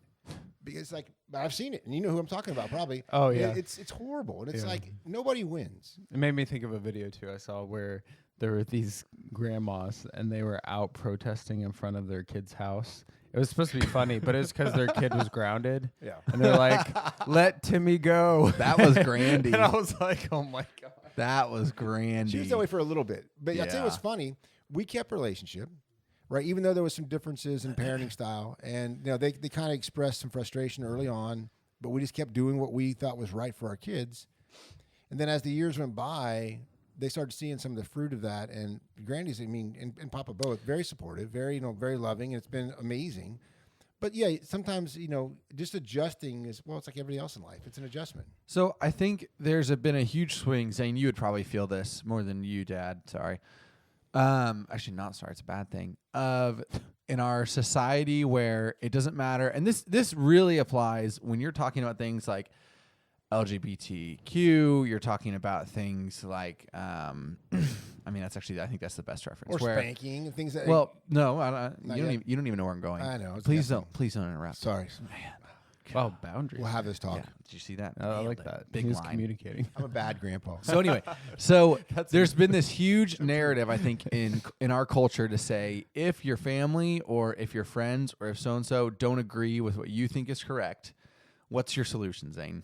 Because I've seen it, and you know who I'm talking about probably. Oh, yeah. It's horrible, and it's Yeah. like nobody wins. It made me think of a video too I saw where there were these grandmas and they were out protesting in front of their kid's house. It was supposed to be funny, but it was because their kid was grounded. Yeah. And they're like, "Let Timmy go." That was Grandy. And I was like, "Oh my god." That was Grandy. She was that way for a little bit, but I'll tell you what's Yeah. funny. we kept relationship, right? Even though there was some differences in parenting style, and they kind of expressed some frustration early on, but we just kept doing what we thought was right for our kids. And then as the years went by, they started seeing some of the fruit of that. And Grandy's, and Papa both, very supportive, very, very loving. And it's been amazing. But yeah, sometimes, just adjusting is, well, it's like everybody else in life. It's an adjustment. So I think there's been a huge swing. Zane, you would probably feel this more than you, Dad. Sorry. Actually, not sorry. It's a bad thing. In our society where it doesn't matter. And this really applies when you're talking about things like LGBTQ, you're talking about things like, I think that's the best reference. Or spanking and things that. Well, no, you don't even know where I'm going. I know. Please don't interrupt. Sorry. Man. Oh, boundaries. We'll have this talk. Yeah. Did you see that? I like that. Big He was line. communicating. I'm a bad grandpa. So anyway, there's been this huge narrative, I think, in our culture to say if your family or if your friends or if so-and-so don't agree with what you think is correct, what's your solution, Zane?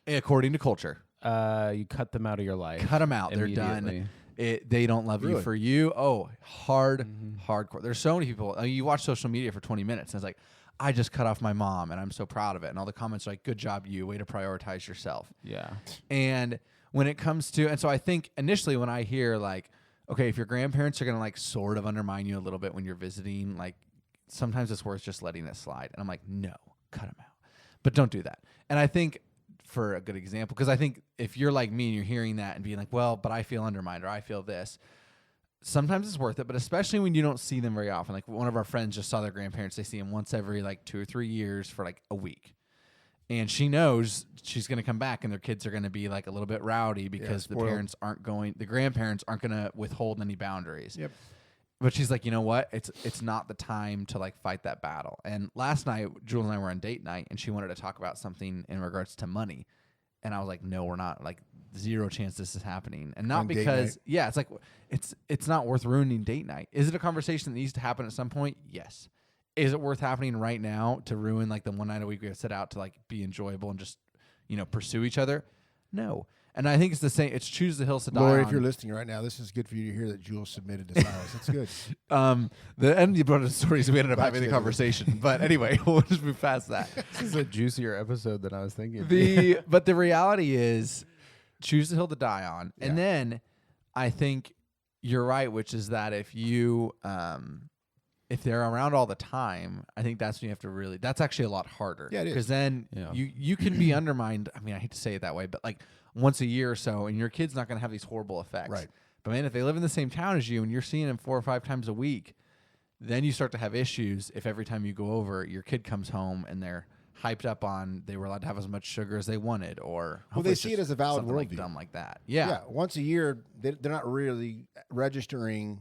According to culture. You cut them out of your life. Cut them out. They're done. immediately. They don't love you Really? for you. Oh, hardcore. There's so many people. You watch social media for 20 minutes, and it's like, I just cut off my mom, and I'm so proud of it. And all the comments are like, good job, you. Way to prioritize yourself. Yeah. And when it comes to, and so I think initially when I hear like, okay, if your grandparents are going to like sort of undermine you a little bit when you're visiting, like sometimes it's worth just letting it slide. And I'm like, no, cut them out. But don't do that. And I think for a good example, because I think if you're like me and you're hearing that and being like, well, but I feel undermined or I feel this, sometimes it's worth it, but especially when you don't see them very often. Like one of our friends just saw their grandparents. They see them once every like 2 or 3 years for like a week. And she knows she's going to come back and their kids are going to be like a little bit rowdy because the grandparents aren't going to withhold any boundaries. Yep. But she's like, you know what? It's not the time to like fight that battle. And last night, Jewel and I were on date night and she wanted to talk about something in regards to money. And I was like, no, we're not. Like, zero chance this is happening. And not On date because, night? it's like, it's not worth ruining date night. Is it a conversation that needs to happen at some point? Yes. Is it worth happening right now to ruin like the one night a week we have set out to like be enjoyable and just, pursue each other? No. And I think it's the same. It's choose the hills to die Lori, on. if you're listening right now, this is good for you to hear that Jules submitted to Silas. That's good. The end you brought the stories, we ended up having the Backstated. conversation. But anyway, we'll just move past that. This is a juicier episode than I was thinking. But the reality is choose the hill to die on. Yeah. And then I think you're right, which is that if you if they're around all the time, I think that's when you have to really, that's actually a lot harder. Yeah, it is. Because then Yeah. you can be undermined. I mean, I hate to say it that way, but like once a year or so, and your kid's not going to have these horrible effects. Right. But man, if they live in the same town as you and you're seeing them 4 or 5 times a week, then you start to have issues if every time you go over, your kid comes home and they're hyped up on they were allowed to have as much sugar as they wanted, or Well, they see it as a valid something like worldview. dumb like that. Yeah. Once a year, they're not really registering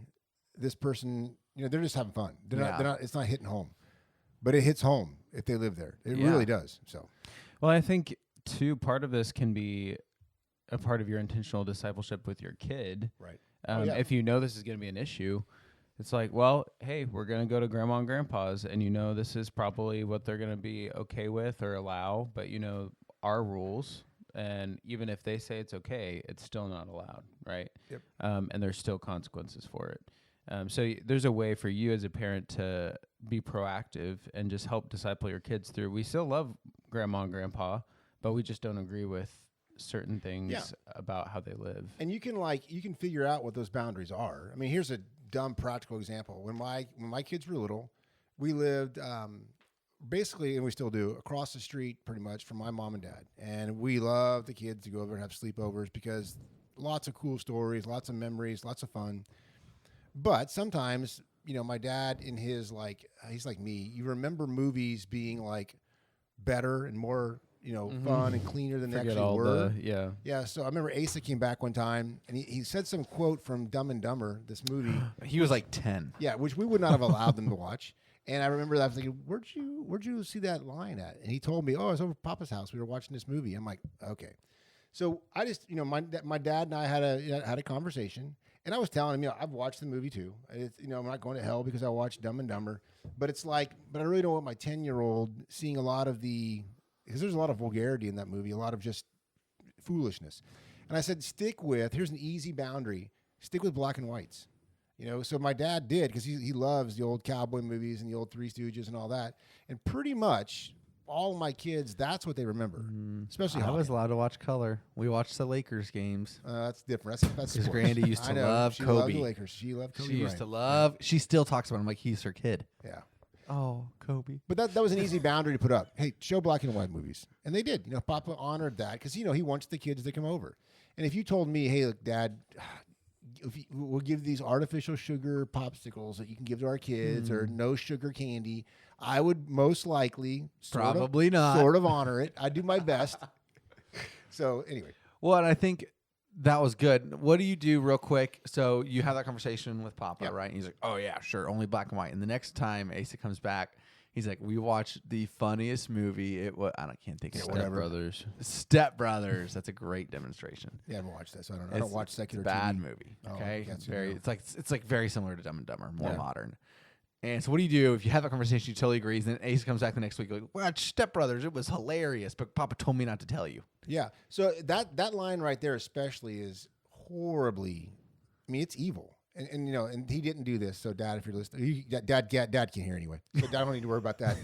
this person. They're just having fun. They're not. It's not hitting home, but it hits home if they live there. It Yeah. really does. So, Well, I think too, part of this can be a part of your intentional discipleship with your kid. right. Yeah. If you know this is going to be an issue, it's like, well, hey, we're going to go to grandma and grandpa's, and this is probably what they're going to be okay with or allow, but our rules, and even if they say it's okay, it's still not allowed, right? Yep. And there's still consequences for it. So there's a way for you as a parent to be proactive and just help disciple your kids through. We still love grandma and grandpa, but we just don't agree with certain things about how they live. And you can figure out what those boundaries are. I mean, here's a dumb practical example. When my kids were little, we lived basically, and we still do, across the street pretty much from my mom and dad. And we love the kids to go over and have sleepovers because lots of cool stories, lots of memories, lots of fun. But sometimes, my dad in his he's like me. You remember movies being like better and more, fun and cleaner than they Forget actually all were. yeah. So I remember Asa came back one time and he said some quote from Dumb and Dumber, this movie. He was like 10. Yeah, which we would not have allowed them to watch. And I remember that I was thinking, where'd you see that line at? And he told me, I was over at Papa's house. We were watching this movie. I'm like, okay. So I just, my dad and I had a conversation, and I was telling him, I've watched the movie too. It's, I'm not going to hell because I watched Dumb and Dumber. But it's like, but I really don't want my 10-year-old seeing a lot of because there's a lot of vulgarity in that movie, a lot of just foolishness. And I said, here's an easy boundary. Stick with black and whites. So my dad did because he loves the old cowboy movies and the old Three Stooges and all that. And pretty much all my kids, that's what they remember, especially I hockey. was allowed to watch color. We watched the Lakers games. That's different. That's Because sports. Grandy used to I know. love she Kobe. loved the Lakers. She loved Kobe. She used to Bryant. love. She still talks about him like he's her kid. Yeah. Oh, Kobe. But that was an easy boundary to put up. Hey, show black and white movies. And they did. Papa honored that because, he wants the kids to come over. And if you told me, hey, look, Dad, we'll give these artificial sugar popsicles that you can give to our kids or no sugar candy, I would most likely Probably not. sort of honor it. I do my best. So anyway. Well, and I think that was good. What do you do real quick? So you have that conversation with Papa, Yep. right? And he's like, oh, yeah, sure, only black and white. And the next time Asa comes back, he's like, we watched the funniest movie. Can't think of it. whatever. Brothers. Step Brothers. That's a great demonstration. Yeah, I haven't watched that, so I don't know. I don't watch secular it's a bad TV. movie. Oh, Okay, yes, you very. know. It's like very similar to Dumb and Dumber, more Yeah. modern. And so, what do you do if you have that conversation? You totally agrees, and then Ace comes back the next week, like, "Watch Step Brothers. It was hilarious, but Papa told me not to tell you." Yeah. So that line right there especially is horribly, I mean, it's evil. And he didn't do this. So Dad, if you're listening, Dad can hear anyway. So Dad, I don't need to worry about that.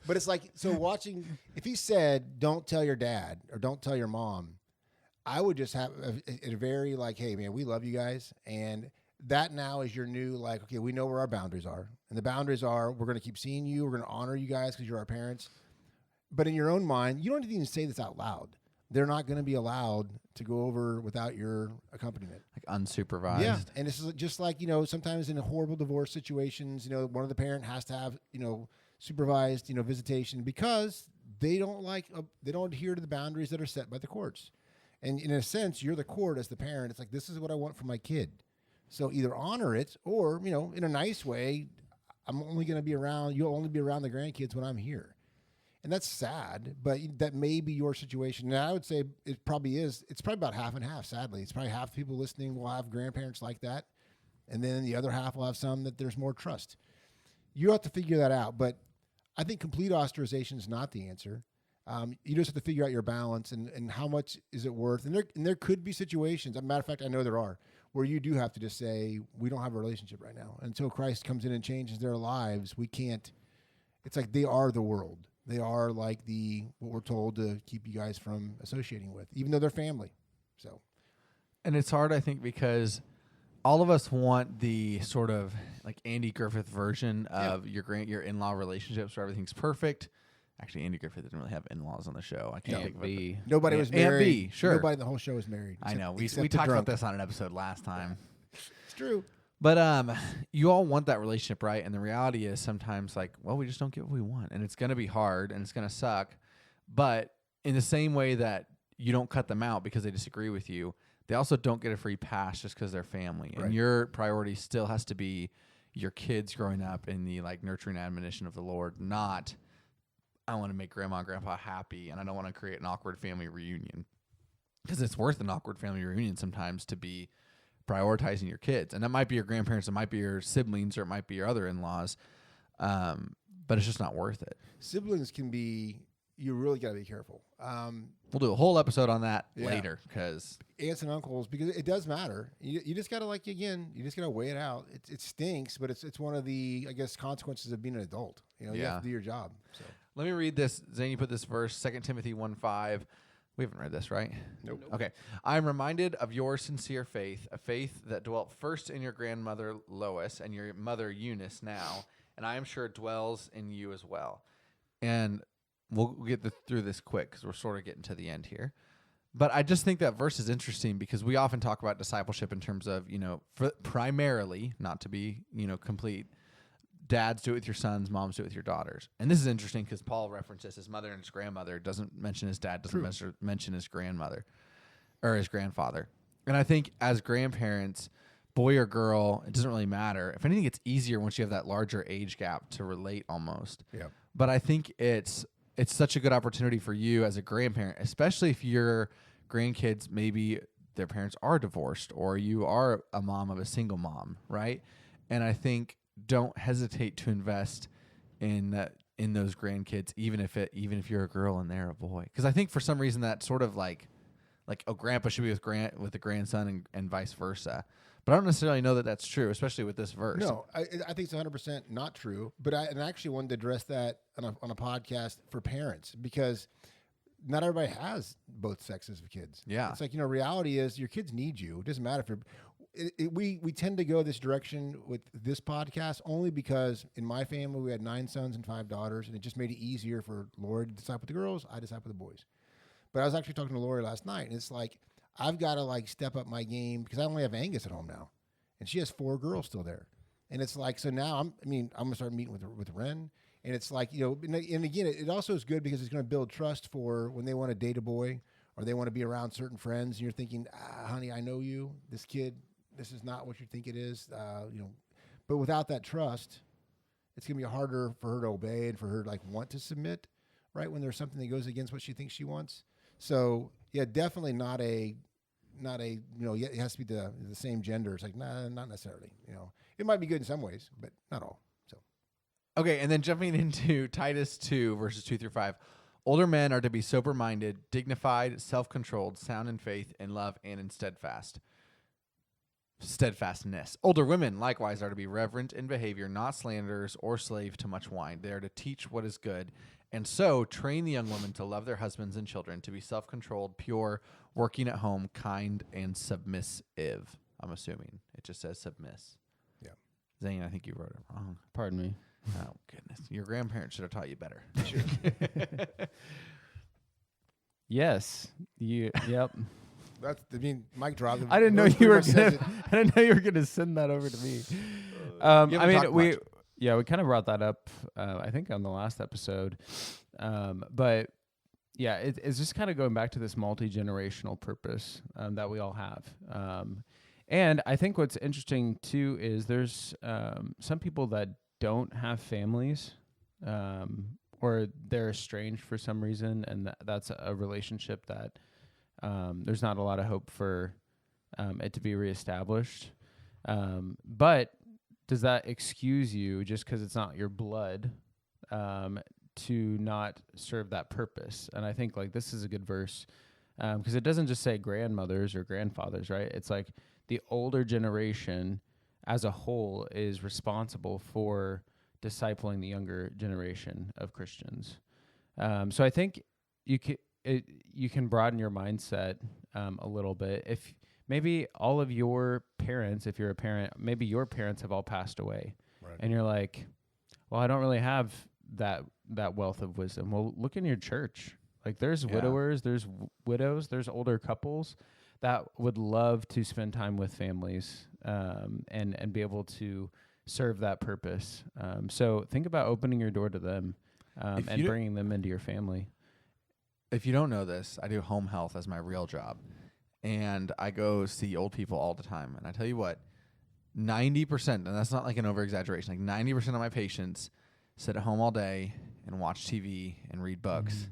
But it's like, so watching, if he said, don't tell your dad or don't tell your mom, I would just have a very like, hey man, we love you guys. And that now is your new, like, okay, we know where our boundaries are. And the boundaries are, we're going to keep seeing you. We're going to honor you guys because you're our parents. But in your own mind, you don't even say this out loud. They're not going to be allowed to go over without your accompaniment. Like unsupervised. Yeah. And this is just like, sometimes in horrible divorce situations, one of the parent has to have, supervised, visitation because they don't they don't adhere to the boundaries that are set by the courts. And in a sense, you're the court as the parent. It's like, this is what I want for my kid. So either honor it or, in a nice way, I'm only going to be around, you'll only be around the grandkids when I'm here. And that's sad, but that may be your situation. And I would say it probably is. It's probably about half and half, sadly. It's probably half the people listening will have grandparents like that. And then the other half will have some that there's more trust. You have to figure that out. But I think complete ostracization is not the answer. You just have to figure out your balance and how much is it worth. And there could be situations, as a matter of fact, I know there are, where you do have to just say, we don't have a relationship right now. Until Christ comes in and changes their lives, we can't. It's like they are the world. They are like what we're told to keep you guys from associating with, even though they're family. So, And it's hard, I think, because all of us want the sort of like Andy Griffith version of your in-law relationships where everything's perfect. Actually, Andy Griffith didn't really have in-laws on the show. I can't think of it. Nobody was Aunt married. B, sure. Nobody in the whole show was married. I know. We except the talked about drunk. this on an episode last time. It's true. But you all want that relationship, right? And the reality is sometimes like, well, we just don't get what we want. And it's going to be hard and it's going to suck. But in the same way that you don't cut them out because they disagree with you, they also don't get a free pass just because they're family. Right. And your priority still has to be your kids growing up in the like nurturing admonition of the Lord, not I want to make grandma and grandpa happy and I don't want to create an awkward family reunion. Because it's worth an awkward family reunion sometimes to be prioritizing your kids. And that might be your grandparents, it might be your siblings, or it might be your other in-laws. But it's just not worth it. Siblings can be, you really got to be careful. We'll do a whole episode on that Yeah. later because Aunts and uncles, because it does matter. You just got to you just got to weigh it out. It stinks, but it's one of the, I guess, consequences of being an adult. You Yeah. have to do your job. So. let me read this. Zane, you put this verse, 2 Timothy 1:5. We haven't read this, right? Nope. Okay. I am reminded of your sincere faith, a faith that dwelt first in your grandmother Lois and your mother Eunice now, and I am sure it dwells in you as well. And we'll get through this quick because we're sort of getting to the end here. But I just think that verse is interesting because we often talk about discipleship in terms of, primarily, not to be, complete, dads do it with your sons, moms do it with your daughters. And this is interesting because Paul references his mother and his grandmother, doesn't mention his dad, doesn't mention his grandmother or his grandfather. And I think as grandparents, boy or girl, it doesn't really matter. If anything, it's easier once you have that larger age gap to relate almost. Yeah. But I think it's such a good opportunity for you as a grandparent, especially if your grandkids, maybe their parents are divorced or you are a mom of a single mom, right? And I think don't hesitate to invest in those grandkids, even if you're a girl and they're a boy. Because I think for some reason that sort of like grandpa should be with the grandson and vice versa. But I don't necessarily know that that's true, especially with this verse. No, I think it's 100% not true. But I actually wanted to address that on a podcast for parents, because not everybody has both sexes of kids. Yeah. It's like, reality is your kids need you. It doesn't matter if you're, we tend to go this direction with this podcast only because in my family we had 9 sons and 5 daughters, and it just made it easier for Lori to disciple the girls. I disciple the boys. But I was actually talking to Lori last night, and it's like, I've got to like step up my game because I only have Angus at home now, and she has 4 girls still there. And it's like, so now I'm going to start meeting with Ren. And it's like, and again, it also is good because it's going to build trust for when they want to date a boy or they want to be around certain friends. And you're thinking, honey, I know you. This kid, this is not what you think it is. But without that trust, it's going to be harder for her to obey and for her to like want to submit, right? When there's something that goes against what she thinks she wants. So yeah, definitely not a, it has to be the same gender. It's like, nah, not necessarily. It might be good in some ways, but not all. So, okay, and then jumping into Titus 2, verses 2 through 5. Older men are to be sober-minded, dignified, self-controlled, sound in faith, in love, and in steadfastness. Older women likewise are to be reverent in behavior, not slanderers or slave to much wine. They are to teach what is good, and so train the young women to love their husbands and children, to be self-controlled, pure, working at home, kind, and submissive. I'm assuming it just says submiss. Yeah. Zane, I think you wrote it wrong. Pardon me. Oh, goodness. Your grandparents should have taught you better. Sure. Yes. Yep. Mike dropped it. I didn't know you were gonna. I didn't know you were gonna send that over to me. We kind of brought that up. I think on the last episode, but yeah, it's just kind of going back to this multi-generational purpose that we all have. And I think what's interesting too is there's some people that don't have families, or they're estranged for some reason, and that's a relationship that there's not a lot of hope for it to be reestablished. But does that excuse you just because it's not your blood to not serve that purpose? And I think like this is a good verse because it doesn't just say grandmothers or grandfathers, right? It's like the older generation as a whole is responsible for discipling the younger generation of Christians. So I think you can broaden your mindset a little bit. If maybe all of your parents, if you're a parent, maybe your parents have all passed away, right, and you're like, well, I don't really have that wealth of wisdom. Well, look in your church. Like there's widowers, there's widows, there's older couples that would love to spend time with families and be able to serve that purpose. So think about opening your door to them and bringing them into your family. If you don't know this, I do home health as my real job. And I go see old people all the time. And I tell you what, 90%, and that's not like an over-exaggeration, like 90% of my patients sit at home all day and watch TV and read books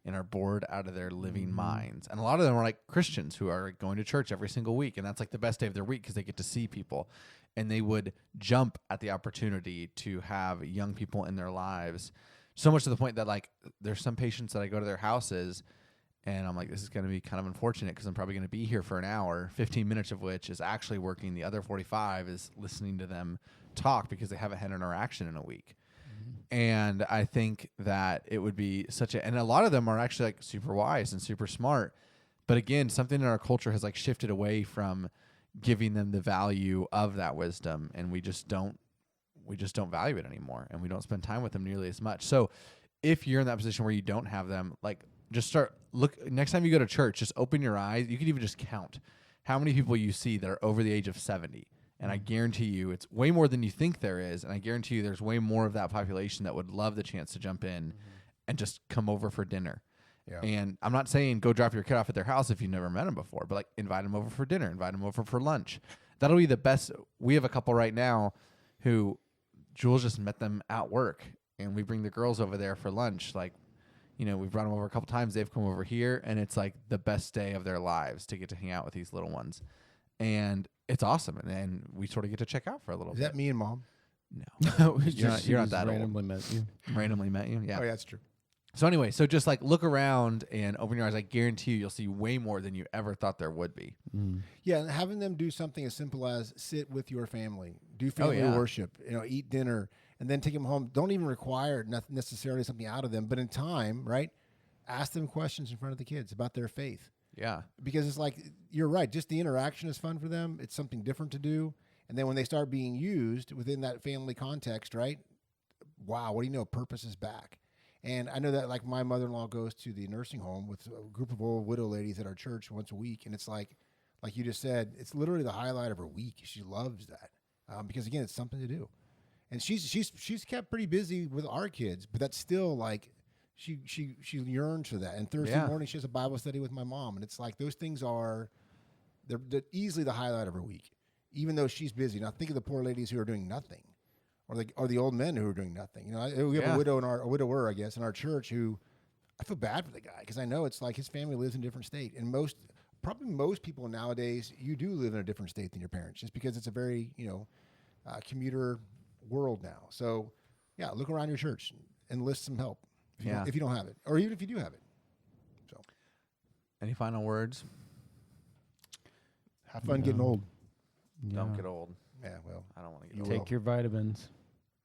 and are bored out of their living minds. And a lot of them are like Christians who are going to church every single week. And that's like the best day of their week because they get to see people. And they would jump at the opportunity to have young people in their lives. So much to the point that like there's some patients that I go to their houses and I'm like, this is going to be kind of unfortunate because I'm probably going to be here for an hour, 15 minutes of which is actually working. The other 45 is listening to them talk because they haven't had an interaction in a week. And I think that it would be and a lot of them are actually like super wise and super smart. But again, something in our culture has like shifted away from giving them the value of that wisdom. And we just don't value it anymore. And we don't spend time with them nearly as much. So if you're in that position where you don't have them, like just next time you go to church, just open your eyes. You could even just count how many people you see that are over the age of 70. And I guarantee you it's way more than you think there is. And I guarantee you there's way more of that population that would love the chance to jump in and just come over for dinner. Yeah. And I'm not saying go drop your kid off at their house if you've never met them before, but like invite them over for dinner, invite them over for lunch. That'll be the best. We have a couple right now who Jules just met them at work and we bring the girls over there for lunch. Like, we've brought them over a couple times. They've come over here and it's like the best day of their lives to get to hang out with these little ones. And it's awesome. And we sort of get to check out for a little bit. Is that me and Mom? No. You're not that randomly old. met you. Randomly met you? Yeah. Oh, yeah, that's true. So anyway, so just like look around and open your eyes. I guarantee you'll see way more than you ever thought there would be. Yeah, and having them do something as simple as sit with your family, do family yeah. worship, eat dinner, and then take them home. Don't even require necessarily something out of them, but in time, right? Ask them questions in front of the kids about their faith. Yeah. Because it's like, you're right, just the interaction is fun for them. It's something different to do. And then when they start being used within that family context, right? Wow, what do you know? Purpose is back. And I know that, like, my mother-in-law goes to the nursing home with a group of old widow ladies at our church once a week. And it's like you just said, it's literally the highlight of her week. She loves that because, again, it's something to do. And she's kept pretty busy with our kids, but that's still like she yearns for that. And Thursday morning she has a Bible study with my mom, and it's like those things they're easily the highlight of her week, even though she's busy. Now think of the poor ladies who are doing nothing, or the old men who are doing nothing. We have a widower, I guess, in our church who I feel bad for the guy because I know it's like his family lives in a different state, and probably most people nowadays, you do live in a different state than your parents, just because it's a very commuter world now. So yeah, look around your church and enlist some help if you don't have it, or even if you do have it. So, any final words? Have fun getting old. Don't get old. Yeah, well, I don't want to get Take old. Take your vitamins.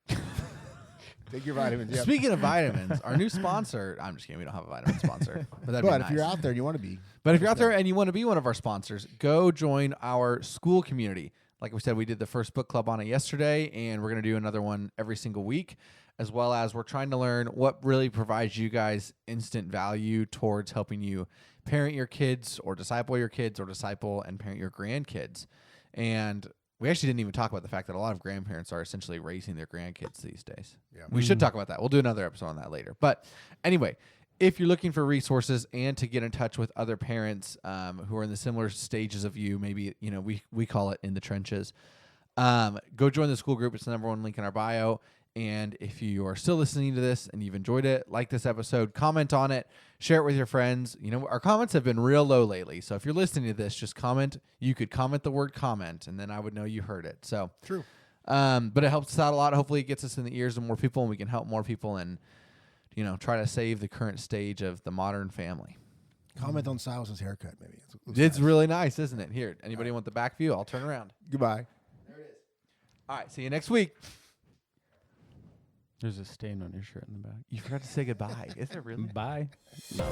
Take your vitamins. Yep. Speaking of vitamins, our new sponsor, I'm just kidding, we don't have a vitamin sponsor. But if you're out there and you want to be. But if you're out there and you want to be one of our sponsors, go join our school community. Like we said, we did the first book club on it yesterday, and we're going to do another one every single week, as well as we're trying to learn what really provides you guys instant value towards helping you parent your kids or disciple and parent your grandkids. And we actually didn't even talk about the fact that a lot of grandparents are essentially raising their grandkids these days. Yeah. We should talk about that. We'll do another episode on that later. But anyway, if you're looking for resources and to get in touch with other parents who are in the similar stages of you, maybe, we call it in the trenches, go join the school group. It's the number one link in our bio. And if you are still listening to this and you've enjoyed it, like this episode, comment on it, share it with your friends. Our comments have been real low lately. So if you're listening to this, just comment. You could comment the word comment, and then I would know you heard it. So true. But it helps us out a lot. Hopefully it gets us in the ears of more people, and we can help more people and, try to save the current stage of the modern family. Comment on Silas's haircut, maybe. It's really nice, isn't it? Here, anybody want the back view? I'll turn around. Goodbye. There it is. All right, see you next week. There's a stain on your shirt in the back. You forgot to say goodbye. Is there really? Bye. No.